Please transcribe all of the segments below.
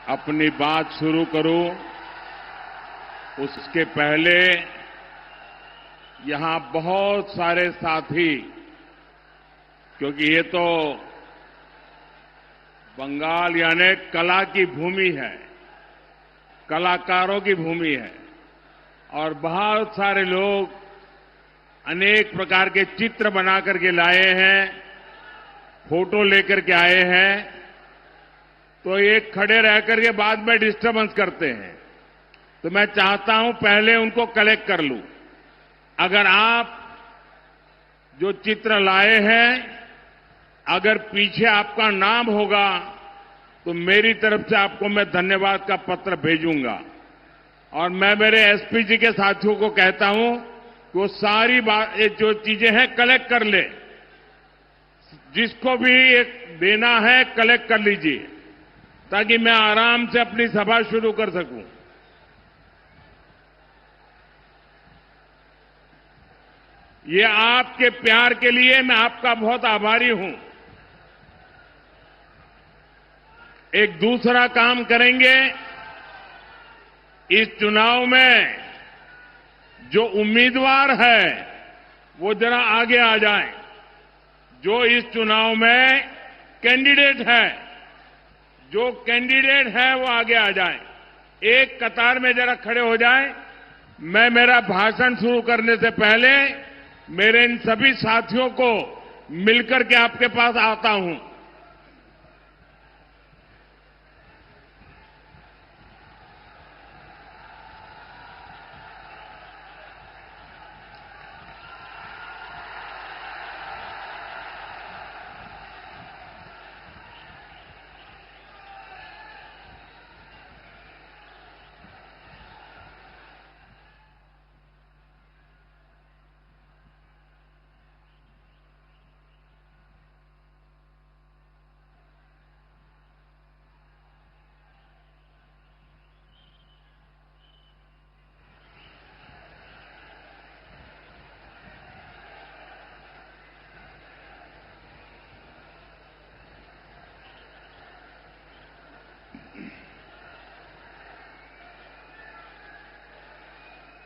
अपनी बात शुरू करूं उसके पहले यहां बहुत सारे साथी, क्योंकि ये तो बंगाल यानी कला की भूमि है, कलाकारों की भूमि है और बहुत सारे लोग अनेक प्रकार के चित्र बना करके लाए हैं, फोटो लेकर के आए हैं, तो ये खड़े रह करके बाद में डिस्टर्बेंस करते हैं। तो मैं चाहता हूं पहले उनको कलेक्ट कर लूं। अगर आप जो चित्र लाए हैं, अगर पीछे आपका नाम होगा तो मेरी तरफ से आपको मैं धन्यवाद का पत्र भेजूंगा। और मैं मेरे एसपी जी के साथियों को कहता हूं कि वो सारी बात जो चीजें हैं कलेक्ट कर ले, जिसको भी एक देना है कलेक्ट कर लीजिए, ताकि मैं आराम से अपनी सभा शुरू कर सकूं। ये आपके प्यार के लिए मैं आपका बहुत आभारी हूं। एक दूसरा काम करेंगे, इस चुनाव में जो उम्मीदवार है वो जरा आगे आ जाए। जो इस चुनाव में कैंडिडेट है, जो कैंडिडेट है वो आगे आ जाए, एक कतार में जरा खड़े हो जाए। मैं मेरा भाषण शुरू करने से पहले मेरे इन सभी साथियों को मिलकर के आपके पास आता हूं।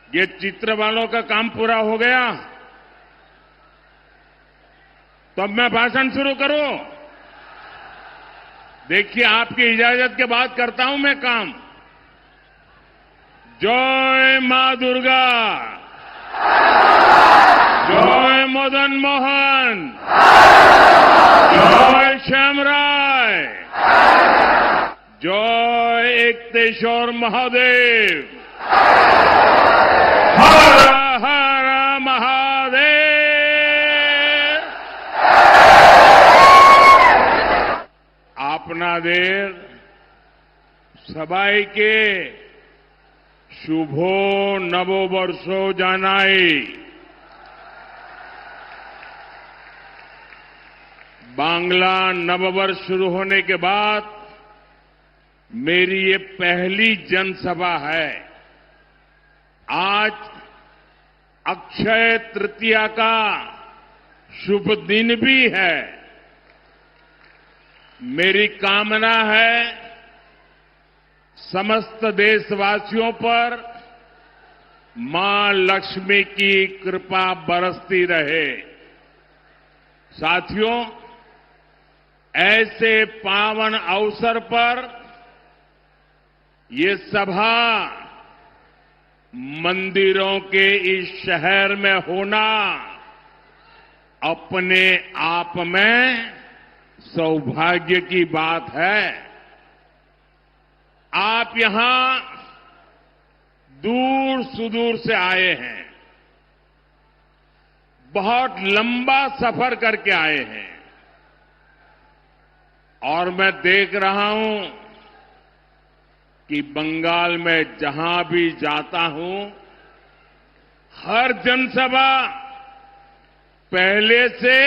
ये चित्र वालों का काम पूरा हो गया, तो अब मैं भाषण शुरू करूं। देखिए, आपकी इजाजत के बाद करता हूं मैं काम। जय मां दुर्गा, जय मदन मोहन, जय श्यामराय, जय एकतेश्वर महादेव, हर हर महादेव। आपनादेर सबाइके शुभो नववर्षो जानाई। बांग्ला नववर्ष शुरू होने के बाद मेरी ये पहली जनसभा है। आज अक्षय तृतीया का शुभ दिन भी है। मेरी कामना है समस्त देशवासियों पर मां लक्ष्मी की कृपा बरसती रहे। साथियों, ऐसे पावन अवसर पर ये सभा मंदिरों के इस शहर में होना अपने आप में सौभाग्य की बात है। आप यहां दूर सुदूर से आए हैं, बहुत लंबा सफर करके आए हैं, और मैं देख रहा हूं कि बंगाल में जहां भी जाता हूं, हर जनसभा पहले से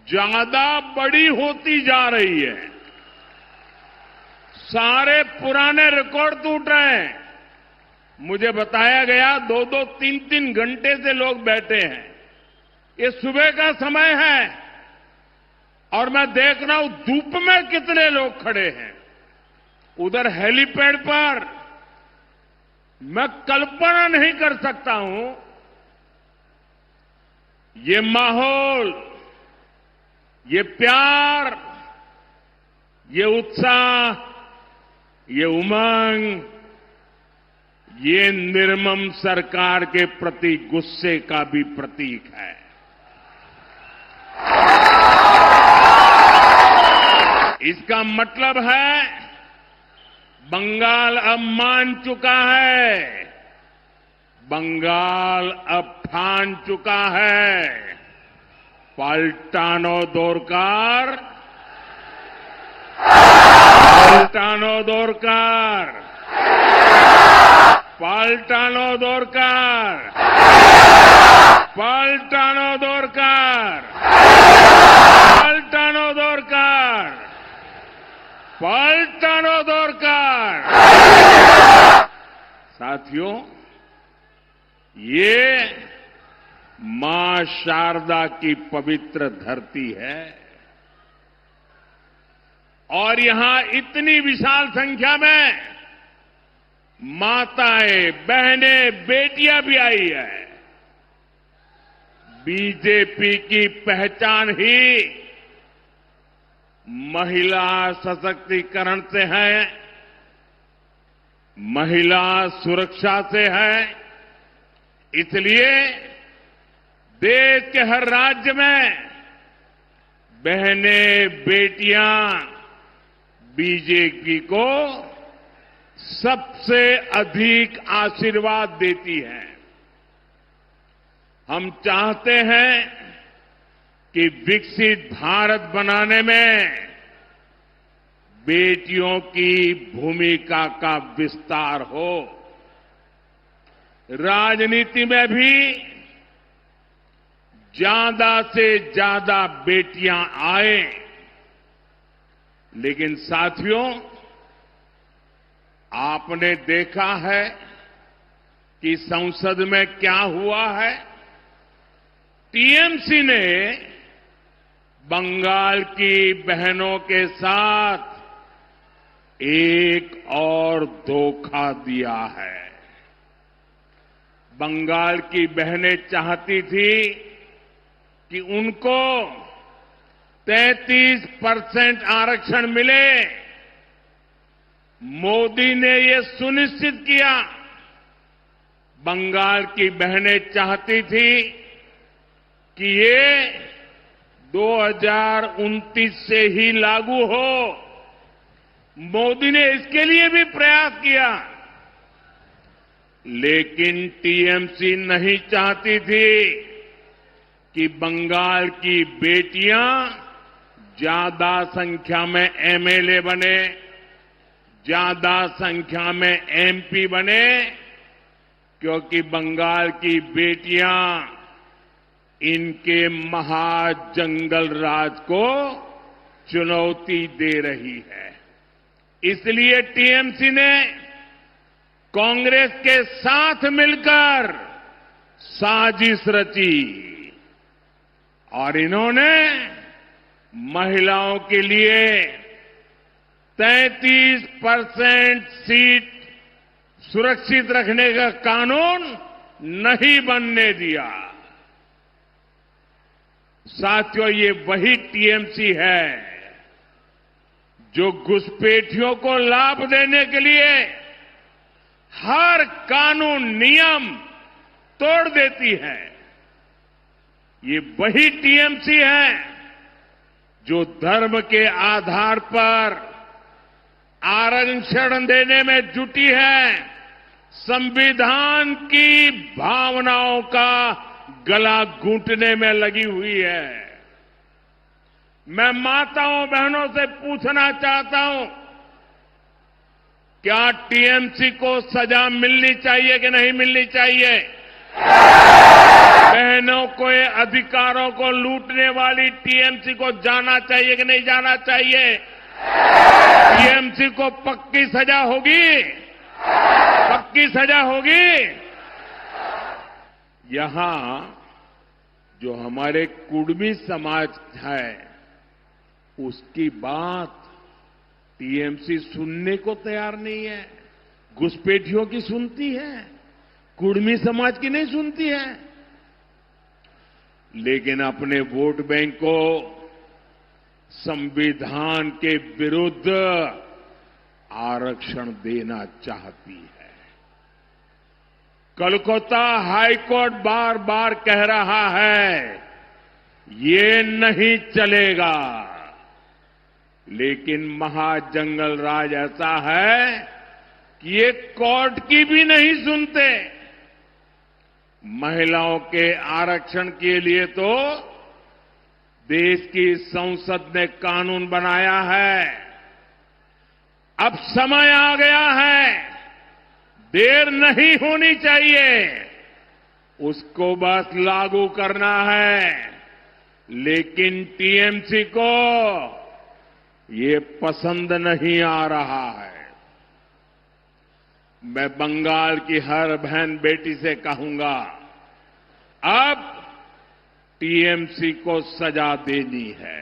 ज्यादा बड़ी होती जा रही है। सारे पुराने रिकॉर्ड टूट रहे हैं। मुझे बताया गया 2-2, 3-3 घंटे से लोग बैठे हैं। ये सुबह का समय है और मैं देख रहा हूं धूप में कितने लोग खड़े हैं। उधर हेलीपैड पर मैं कल्पना नहीं कर सकता हूं ये माहौल, ये प्यार, ये उत्साह, ये उमंग, ये निर्मम सरकार के प्रति गुस्से का भी प्रतीक है। इसका मतलब है बंगाल अब मान चुका है, बंगाल अब ठान चुका है, पलटानो दोरकार, पलटानो दोरकार, पलटानो दोरकार, पलटानो दोरकार, पलटानो दोरकार, पलटानो दोरकार। साथियों, ये मां शारदा की पवित्र धरती है और यहां इतनी विशाल संख्या में माताएं, बहनें, बेटियां भी आई है। बीजेपी की पहचान ही महिला सशक्तिकरण से है, महिला सुरक्षा से है। इसलिए देश के हर राज्य में बहनें, बेटियां बीजेपी को सबसे अधिक आशीर्वाद देती हैं। हम चाहते हैं कि विकसित भारत बनाने में बेटियों की भूमिका का विस्तार हो। राजनीति में भी ज्यादा से ज्यादा बेटियां आए। लेकिन साथियों, आपने देखा है कि संसद में क्या हुआ है। टीएमसी ने बंगाल की बहनों के साथ एक और धोखा दिया है। बंगाल की बहनें चाहती थी कि उनको 33% आरक्षण मिले। मोदी ने ये सुनिश्चित किया। बंगाल की बहनें चाहती थी कि ये 2029 से ही लागू हो। मोदी ने इसके लिए भी प्रयास किया, लेकिन टीएमसी नहीं चाहती थी कि बंगाल की बेटियां ज्यादा संख्या में एमएलए बने, ज्यादा संख्या में एमपी बने, क्योंकि बंगाल की बेटियां इनके महाजंगल राज को चुनौती दे रही है। इसलिए टीएमसी ने कांग्रेस के साथ मिलकर साजिश रची और इन्होंने महिलाओं के लिए 33% सीट सुरक्षित रखने का कानून नहीं बनने दिया। साथियों, ये वही टीएमसी है जो घुसपैठियों को लाभ देने के लिए हर कानून नियम तोड़ देती है। ये वही टीएमसी है जो धर्म के आधार पर आरक्षण देने में जुटी है, संविधान की भावनाओं का गला घूंटने में लगी हुई है। मैं माताओं बहनों से पूछना चाहता हूं, क्या टीएमसी को सजा मिलनी चाहिए कि नहीं मिलनी चाहिए? बहनों के अधिकारों को लूटने वाली टीएमसी को जाना चाहिए कि नहीं जाना चाहिए? टीएमसी को पक्की सजा होगी, पक्की सजा होगी। यहां जो हमारे कुड़मी समाज है, उसकी बात टीएमसी सुनने को तैयार नहीं है। घुसपैठियों की सुनती है, कुर्मी समाज की नहीं सुनती है। लेकिन अपने वोट बैंक को संविधान के विरुद्ध आरक्षण देना चाहती है। कोलकाता हाईकोर्ट बार बार कह रहा है ये नहीं चलेगा, लेकिन महाजंगल राज ऐसा है कि ये कोर्ट की भी नहीं सुनते। महिलाओं के आरक्षण के लिए तो देश की संसद ने कानून बनाया है। अब समय आ गया है, देर नहीं होनी चाहिए, उसको बस लागू करना है। लेकिन टीएमसी को ये पसंद नहीं आ रहा है। मैं बंगाल की हर बहन बेटी से कहूंगा, अब टीएमसी को सजा देनी है।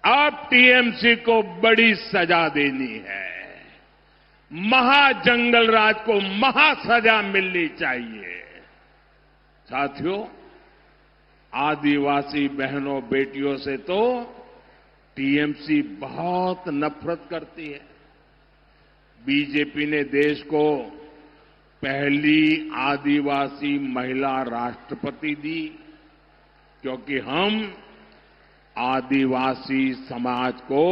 अब टीएमसी को बड़ी सजा देनी है। महाजंगल राज को महासजा मिलनी चाहिए। साथियों, आदिवासी बहनों बेटियों से तो टीएमसी बहुत नफरत करती है। बीजेपी ने देश को पहली आदिवासी महिला राष्ट्रपति दी, क्योंकि हम आदिवासी समाज को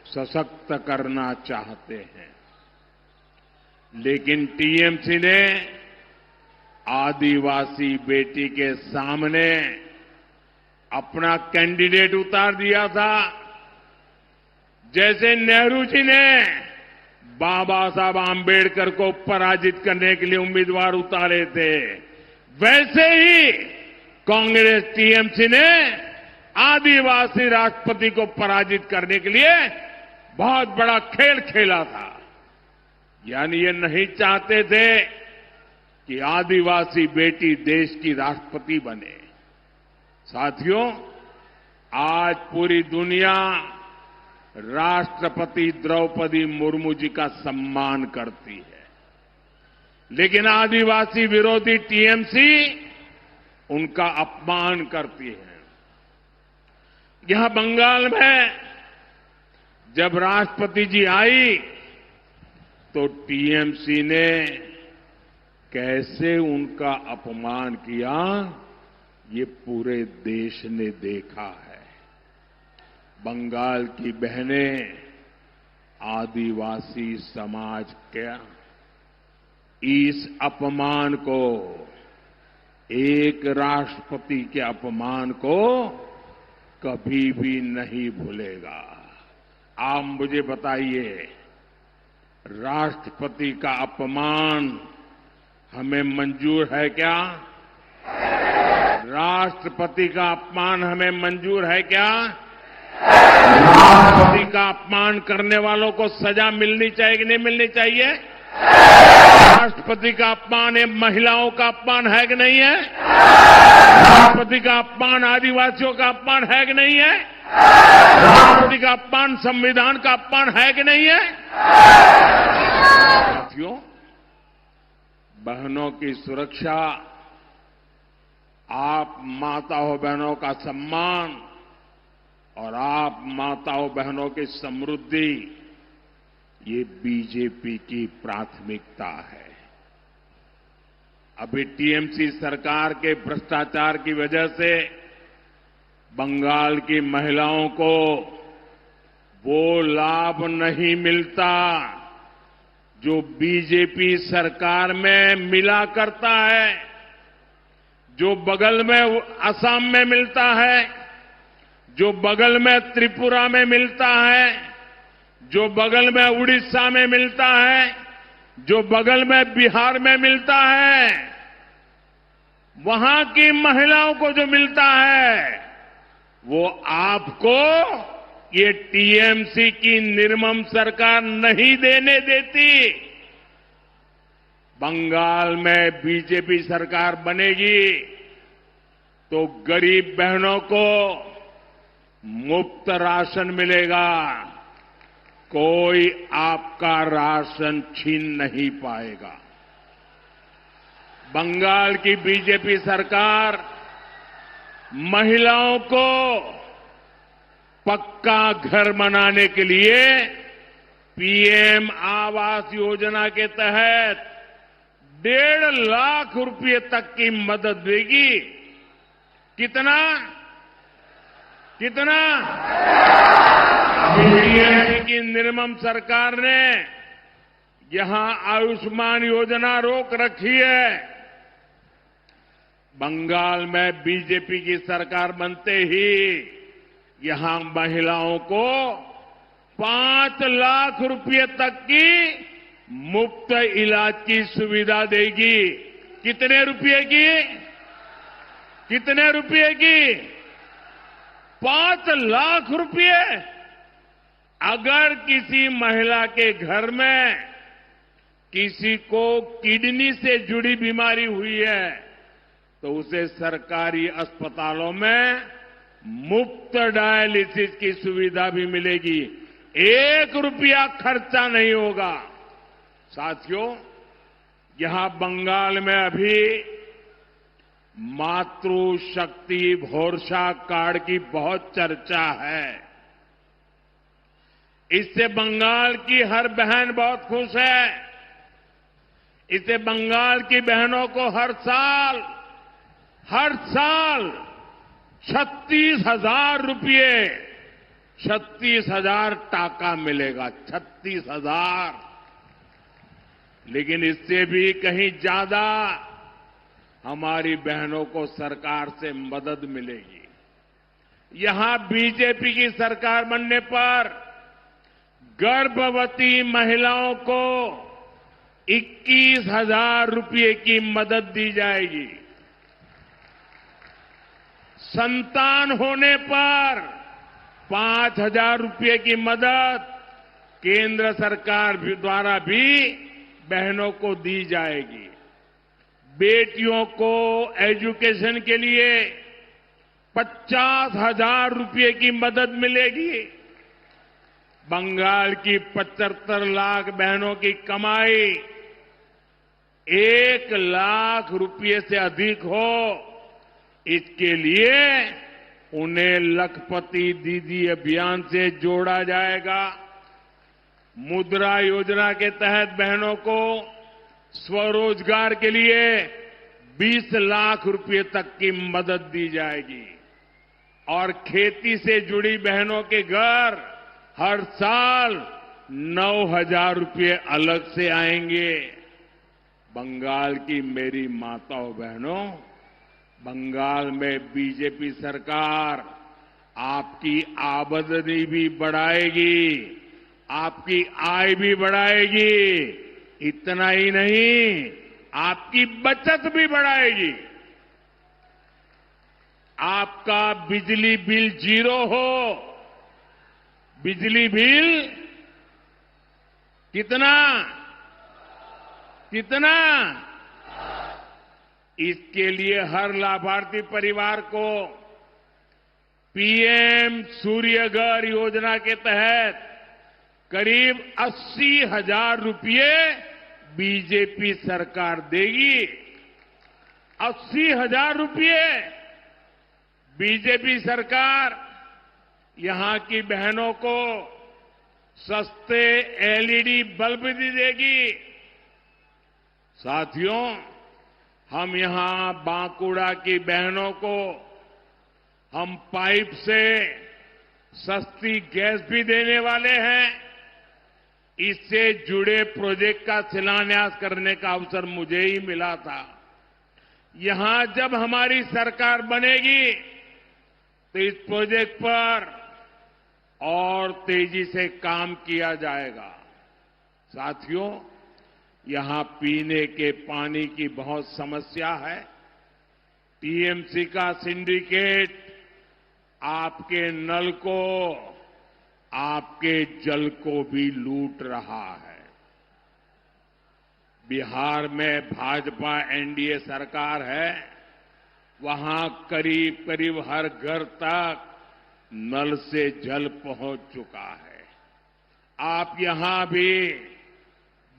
सशक्त करना चाहते हैं। लेकिन टीएमसी ने आदिवासी बेटी के सामने अपना कैंडिडेट उतार दिया था। जैसे नेहरू जी ने बाबा साहब आंबेडकर को पराजित करने के लिए उम्मीदवार उतारे थे, वैसे ही कांग्रेस टीएमसी ने आदिवासी राष्ट्रपति को पराजित करने के लिए बहुत बड़ा खेल खेला था। यानी ये नहीं चाहते थे कि आदिवासी बेटी देश की राष्ट्रपति बने। साथियों, आज पूरी दुनिया राष्ट्रपति द्रौपदी मुर्मू जी का सम्मान करती है, लेकिन आदिवासी विरोधी टीएमसी उनका अपमान करती है। यहां बंगाल में जब राष्ट्रपति जी आई तो टीएमसी ने कैसे उनका अपमान किया, ये पूरे देश ने देखा है। बंगाल की बहनें आदिवासी समाज के इस अपमान को, एक राष्ट्रपति के अपमान को कभी भी नहीं भूलेगा। आप मुझे बताइए, राष्ट्रपति का अपमान हमें मंजूर है क्या? राष्ट्रपति का अपमान हमें मंजूर है क्या? राष्ट्रपति का अपमान करने वालों को सजा मिलनी चाहिए कि नहीं मिलनी चाहिए? राष्ट्रपति का अपमान ये महिलाओं का अपमान है कि नहीं है? राष्ट्रपति का अपमान आदिवासियों का अपमान है कि नहीं है? राष्ट्रपति का अपमान संविधान का अपमान है कि नहीं है? साथियों, बहनों की सुरक्षा, आप माताओं बहनों का सम्मान और आप माताओं बहनों की समृद्धि, ये बीजेपी की प्राथमिकता है। अभी टीएमसी सरकार के भ्रष्टाचार की वजह से बंगाल की महिलाओं को वो लाभ नहीं मिलता जो बीजेपी सरकार में मिला करता है, जो बगल में असम में मिलता है, जो बगल में त्रिपुरा में मिलता है, जो बगल में उड़ीसा में मिलता है, जो बगल में बिहार में मिलता है। वहां की महिलाओं को जो मिलता है वो आपको ये टीएमसी की निर्मम सरकार नहीं देने देती। बंगाल में बीजेपी सरकार बनेगी तो गरीब बहनों को मुफ्त राशन मिलेगा, कोई आपका राशन छीन नहीं पाएगा। बंगाल की बीजेपी सरकार महिलाओं को पक्का घर बनाने के लिए पीएम आवास योजना के तहत 1.5 लाख रुपए तक की मदद देगी। कितना कितना पीएम की निर्मम सरकार ने यहां आयुष्मान योजना रोक रखी है। बंगाल में बीजेपी की सरकार बनते ही यहां महिलाओं को 5 लाख रुपए तक की मुफ्त इलाज की सुविधा देगी। कितने रुपए की? कितने रुपए की? 5 लाख रुपए। अगर किसी महिला के घर में किसी को किडनी से जुड़ी बीमारी हुई है तो उसे सरकारी अस्पतालों में मुफ्त डायलिसिस की सुविधा भी मिलेगी। 1 रुपया खर्चा नहीं होगा। साथियों, यहां बंगाल में अभी मातृशक्ति भरोसा कार्ड की बहुत चर्चा है। इससे बंगाल की हर बहन बहुत खुश है। इससे बंगाल की बहनों को हर साल 36,000 रुपये 36,000 टाका मिलेगा। 36,000। लेकिन इससे भी कहीं ज्यादा हमारी बहनों को सरकार से मदद मिलेगी। यहां बीजेपी की सरकार बनने पर गर्भवती महिलाओं को 21,000 रुपये की मदद दी जाएगी। संतान होने पर 5,000 रुपये की मदद केंद्र सरकार द्वारा भी बहनों को दी जाएगी। बेटियों को एजुकेशन के लिए 50,000 रुपये की मदद मिलेगी। बंगाल की 75 लाख बहनों की कमाई 1 लाख रुपये से अधिक हो, इसके लिए उन्हें लखपति दीदी अभियान से जोड़ा जाएगा। मुद्रा योजना के तहत बहनों को स्वरोजगार के लिए 20 लाख रुपये तक की मदद दी जाएगी और खेती से जुड़ी बहनों के घर हर साल 9,000 रुपये अलग से आएंगे। बंगाल की मेरी माताओं बहनों, बंगाल में बीजेपी सरकार आपकी आमदनी भी बढ़ाएगी, आपकी आय भी बढ़ाएगी। इतना ही नहीं, आपकी बचत भी बढ़ाएगी। आपका बिजली बिल 0 हो। बिजली बिल कितना? कितना? इसके लिए हर लाभार्थी परिवार को पीएम सूर्यघर योजना के तहत करीब 80,000 रुपये बीजेपी सरकार देगी। 80,000 रुपये बीजेपी सरकार यहां की बहनों को सस्ते एलईडी बल्ब भी देगी। साथियों, हम यहां बांकुड़ा की बहनों को हम पाइप से सस्ती गैस भी देने वाले हैं। इससे जुड़े प्रोजेक्ट का शिलान्यास करने का अवसर मुझे ही मिला था। यहां जब हमारी सरकार बनेगी तो इस प्रोजेक्ट पर और तेजी से काम किया जाएगा। साथियों, यहां पीने के पानी की बहुत समस्या है। टीएमसी का सिंडिकेट आपके नल को, आपके जल को भी लूट रहा है। बिहार में भाजपा एनडीए सरकार है, वहां करीब करीब हर घर तक नल से जल पहुंच चुका है। आप यहां भी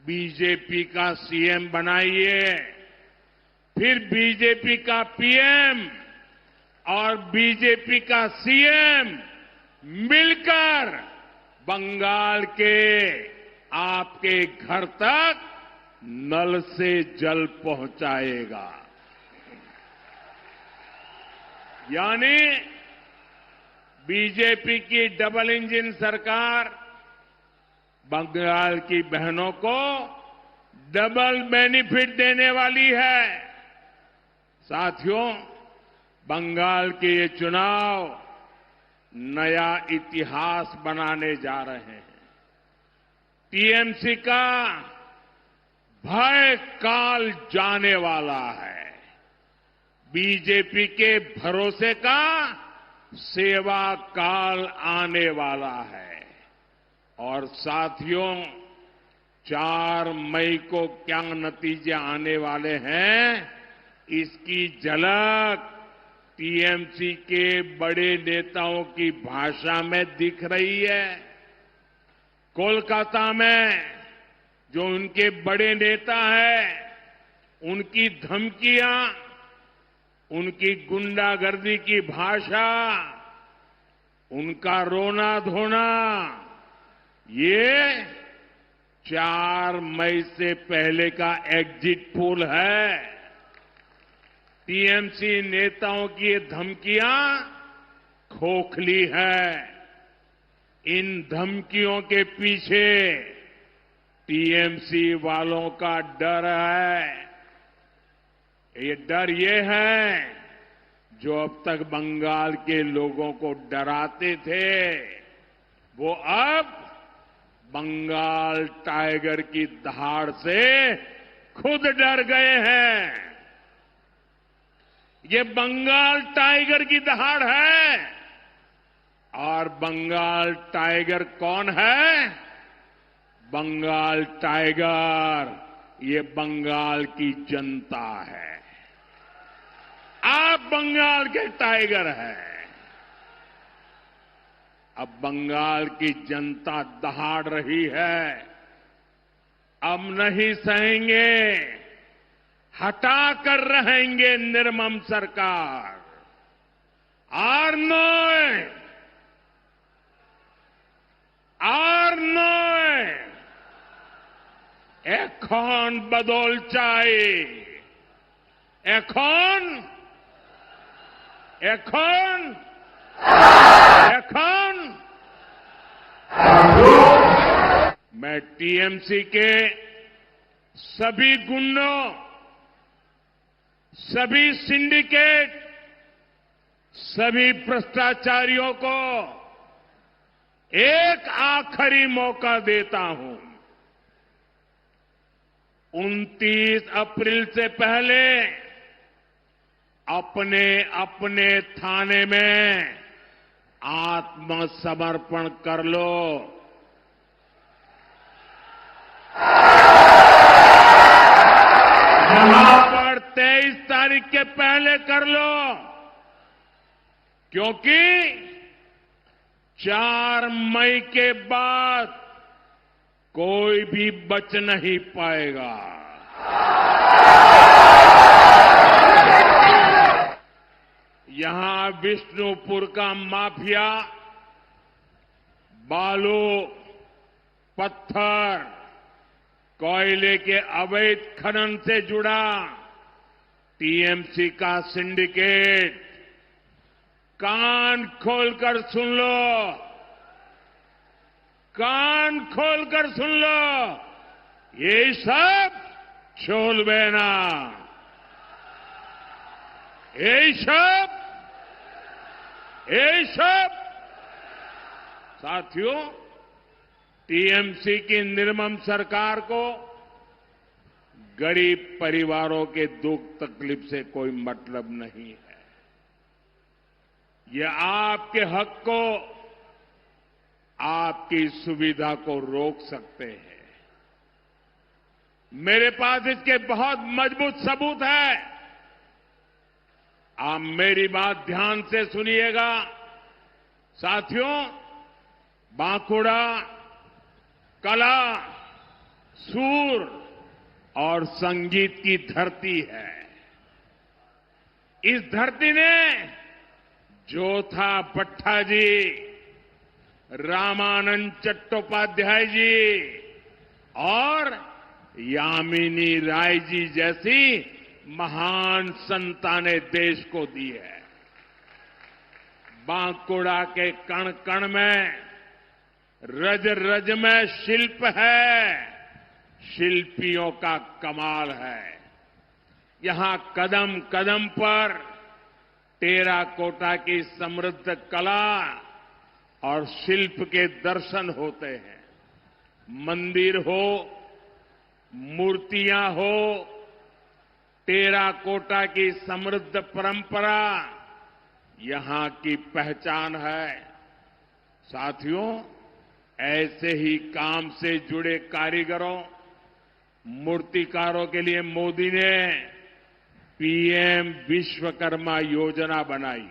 बीजेपी का सीएम बनाइए, फिर बीजेपी का पीएम और बीजेपी का सीएम मिलकर बंगाल के आपके घर तक नल से जल पहुंचाएगा। यानी बीजेपी की डबल इंजन सरकार बंगाल की बहनों को डबल बेनिफिट देने वाली है। साथियों, बंगाल के ये चुनाव नया इतिहास बनाने जा रहे हैं। टीएमसी का भय काल जाने वाला है। बीजेपी के भरोसे का सेवा काल आने वाला है। और साथियों, 4 मई को क्या नतीजे आने वाले हैं, इसकी झलक टीएमसी के बड़े नेताओं की भाषा में दिख रही है। कोलकाता में जो उनके बड़े नेता हैं, उनकी धमकियां, उनकी गुंडागर्दी की भाषा, उनका रोना धोना, ये 4 मई से पहले का एग्जिट पोल है। टीएमसी नेताओं की ये धमकियां खोखली है। इन धमकियों के पीछे टीएमसी वालों का डर है। ये डर ये है जो अब तक बंगाल के लोगों को डराते थे, वो अब बंगाल टाइगर की दहाड़ से खुद डर गए हैं। ये बंगाल टाइगर की दहाड़ है। और बंगाल टाइगर कौन है? बंगाल टाइगर ये बंगाल की जनता है। आप बंगाल के टाइगर हैं। अब बंगाल की जनता दहाड़ रही है। अब नहीं सहेंगे, हटा कर रहेंगे निर्मम सरकार। আর নয়, এখন বদল চাই। এখন मैं टीएमसी के सभी गुंडों, सभी सिंडिकेट, सभी भ्रष्टाचारियों को एक आखिरी मौका देता हूं। 29 अप्रैल से पहले अपने अपने थाने में आत्मसमर्पण कर लो। यहां पर 23 तारीख के पहले कर लो, क्योंकि 4 मई के बाद कोई भी बच नहीं पाएगा। यहां विष्णुपुर का माफिया बालू, पत्थर, कोयले के अवैध खनन से जुड़ा टीएमसी का सिंडिकेट, कान खोलकर सुन लो, कान खोलकर सुन लो, ये सब छोड़बे ना। ये सब साथियों, टीएमसी की निर्मम सरकार को गरीब परिवारों के दुख तकलीफ से कोई मतलब नहीं है। ये आपके हक को, आपकी सुविधा को रोक सकते हैं। मेरे पास इसके बहुत मजबूत सबूत है। आप मेरी बात ध्यान से सुनिएगा। साथियों, बांकुड़ा, कला, सूर और संगीत की धरती है। इस धरती ने जोथा भट्टाजी, रामानंद चट्टोपाध्याय जी और यामिनी राय जी जैसी महान संतानें देश को दी है। बांकुड़ा के कण कण में, रज रज में शिल्प है, शिल्पियों का कमाल है। यहां कदम कदम पर टेराकोटा की समृद्ध कला और शिल्प के दर्शन होते हैं। मंदिर हो, मूर्तियां हो, टेराकोटा की समृद्ध परंपरा यहां की पहचान है। साथियों, ऐसे ही काम से जुड़े कारीगरों, मूर्तिकारों के लिए मोदी ने पीएम विश्वकर्मा योजना बनाई।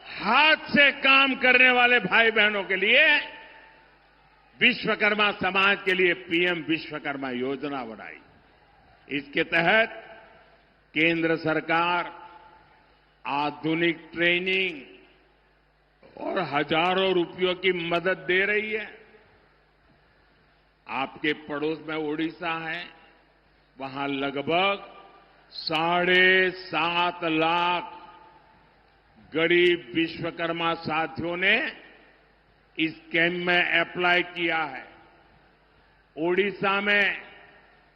हाथ से काम करने वाले भाई बहनों के लिए विश्वकर्मा समाज के लिए पीएम विश्वकर्मा योजना बनाई। इसके तहत केंद्र सरकार आधुनिक ट्रेनिंग और हजारों रुपयों की मदद दे रही है। आपके पड़ोस में ओडिशा है, वहां लगभग 7.5 लाख गरीब विश्वकर्मा साथियों ने इस कैंप में अप्लाई किया है। ओडिशा में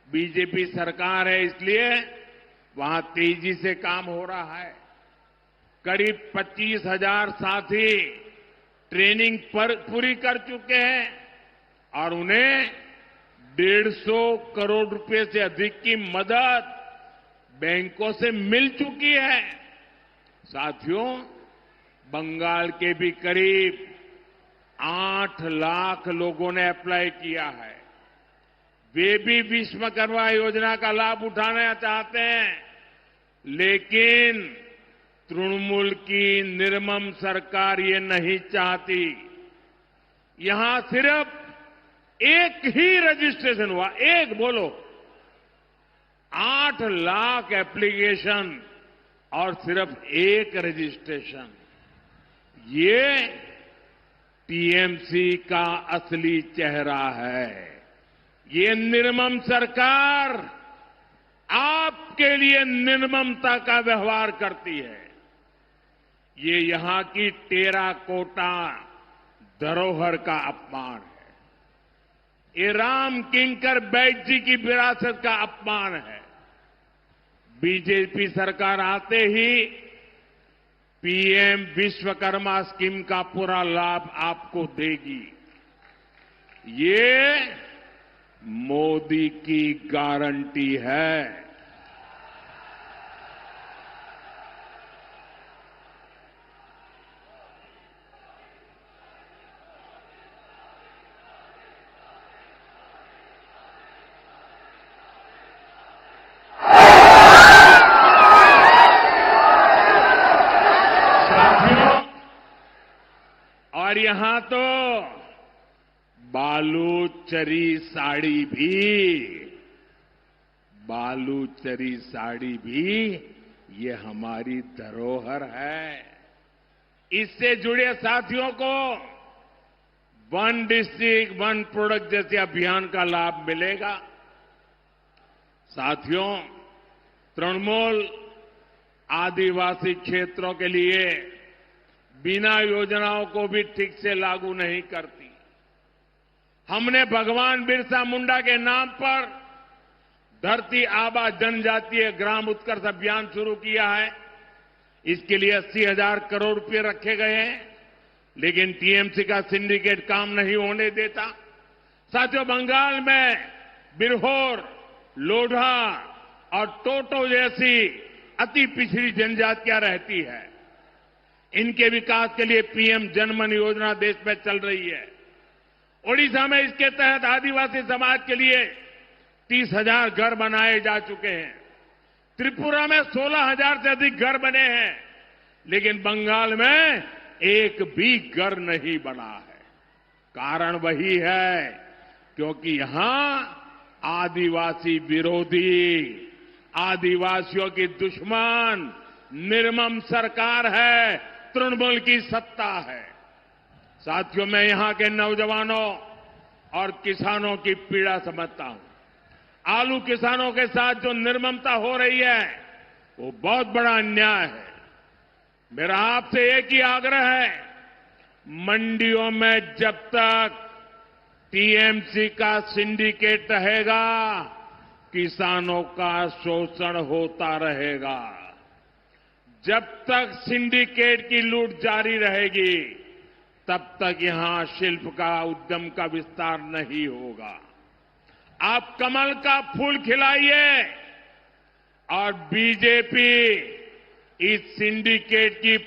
बीजेपी सरकार है, इसलिए वहां तेजी से काम हो रहा है। करीब 25,000 साथी ट्रेनिंग पूरी कर चुके हैं और उन्हें 150 करोड़ रुपए से अधिक की मदद बैंकों से मिल चुकी है। साथियों, बंगाल के भी करीब 8 लाख लोगों ने अप्लाई किया है। वे भी विश्वकर्मा योजना का लाभ उठाना चाहते हैं, लेकिन तृणमूल की निर्मम सरकार ये नहीं चाहती। यहां सिर्फ एक ही रजिस्ट्रेशन हुआ, एक बोलो, 8 लाख एप्लीकेशन और सिर्फ एक रजिस्ट्रेशन। ये टीएमसी का असली चेहरा है। ये निर्मम सरकार आपके लिए निर्ममता का व्यवहार करती है। ये यहां की टेराकोटा धरोहर का अपमान है। ये राम किंकर बैठ जी की विरासत का अपमान है। बीजेपी सरकार आते ही पीएम विश्वकर्मा स्कीम का पूरा लाभ आपको देगी। ये मोदी की गारंटी है। और यहां तो बालूचरी साड़ी भी ये हमारी धरोहर है। इससे जुड़े साथियों को वन डिस्ट्रिक्ट वन प्रोडक्ट जैसे अभियान का लाभ मिलेगा। साथियों, तृणमूल आदिवासी क्षेत्रों के लिए बिना योजनाओं को भी ठीक से लागू नहीं करती। हमने भगवान बिरसा मुंडा के नाम पर धरती आबा जनजातीय ग्राम उत्कर्ष अभियान शुरू किया है। इसके लिए 80,000 करोड़ रुपए रखे गए हैं, लेकिन टीएमसी का सिंडिकेट काम नहीं होने देता। साथियों, बंगाल में बिरहोर, लोढ़ा और टोटो जैसी अति पिछड़ी जनजातियां रहती है। इनके विकास के लिए पीएम जनमन योजना देश में चल रही है। ओडिशा में इसके तहत आदिवासी समाज के लिए 30,000 घर बनाए जा चुके हैं। त्रिपुरा में 16,000 से अधिक घर बने हैं, लेकिन बंगाल में एक भी घर नहीं बना है। कारण वही है क्योंकि यहां आदिवासी विरोधी, आदिवासियों की दुश्मन निर्मम सरकार है, तृणमूल की सत्ता है। साथियों, मैं यहां के नौजवानों और किसानों की पीड़ा समझता हूं। आलू किसानों के साथ जो निर्ममता हो रही है वो बहुत बड़ा अन्याय है। मेरा आपसे एक ही आग्रह है, मंडियों में जब तक टीएमसी का सिंडिकेट रहेगा, किसानों का शोषण होता रहेगा। जब तक सिंडिकेट की लूट जारी रहेगी, तब तक यहां शिल्प का, उद्यम का विस्तार नहीं होगा। आप कमल का फूल खिलाइए और बीजेपी इस सिंडिकेट की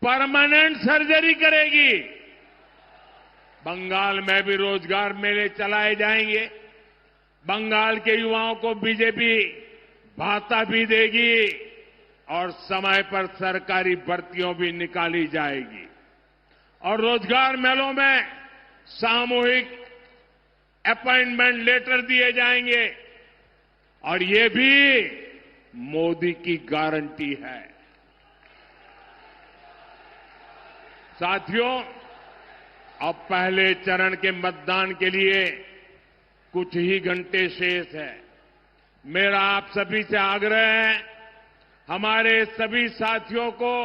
परमानेंट सर्जरी करेगी। बंगाल में भी रोजगार मेले चलाए जाएंगे। बंगाल के युवाओं को बीजेपी भाता भी देगी और समय पर सरकारी भर्तियों भी निकाली जाएगी। और रोजगार मेलों में सामूहिक अपॉइंटमेंट लेटर दिए जाएंगे और ये भी मोदी की गारंटी है। साथियों, अब पहले चरण के मतदान के लिए कुछ ही घंटे शेष है। मेरा आप सभी से आग्रह है, हमारे सभी साथियों को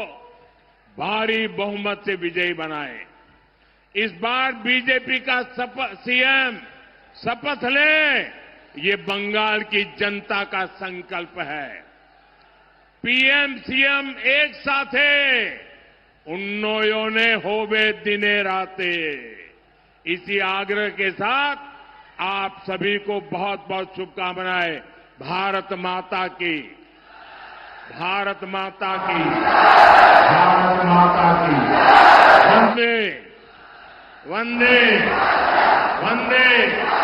भारी बहुमत से विजयी बनाएं। इस बार बीजेपी का सीएम शपथ ले, ये बंगाल की जनता का संकल्प है। पीएम सीएम एक साथ है, उन्नोयोने होवे दिने राते। इसी आग्रह के साथ आप सभी को बहुत बहुत शुभकामनाएं। भारत माता की, भारत माता की, भारत माता की। वंदे वंदे वंदे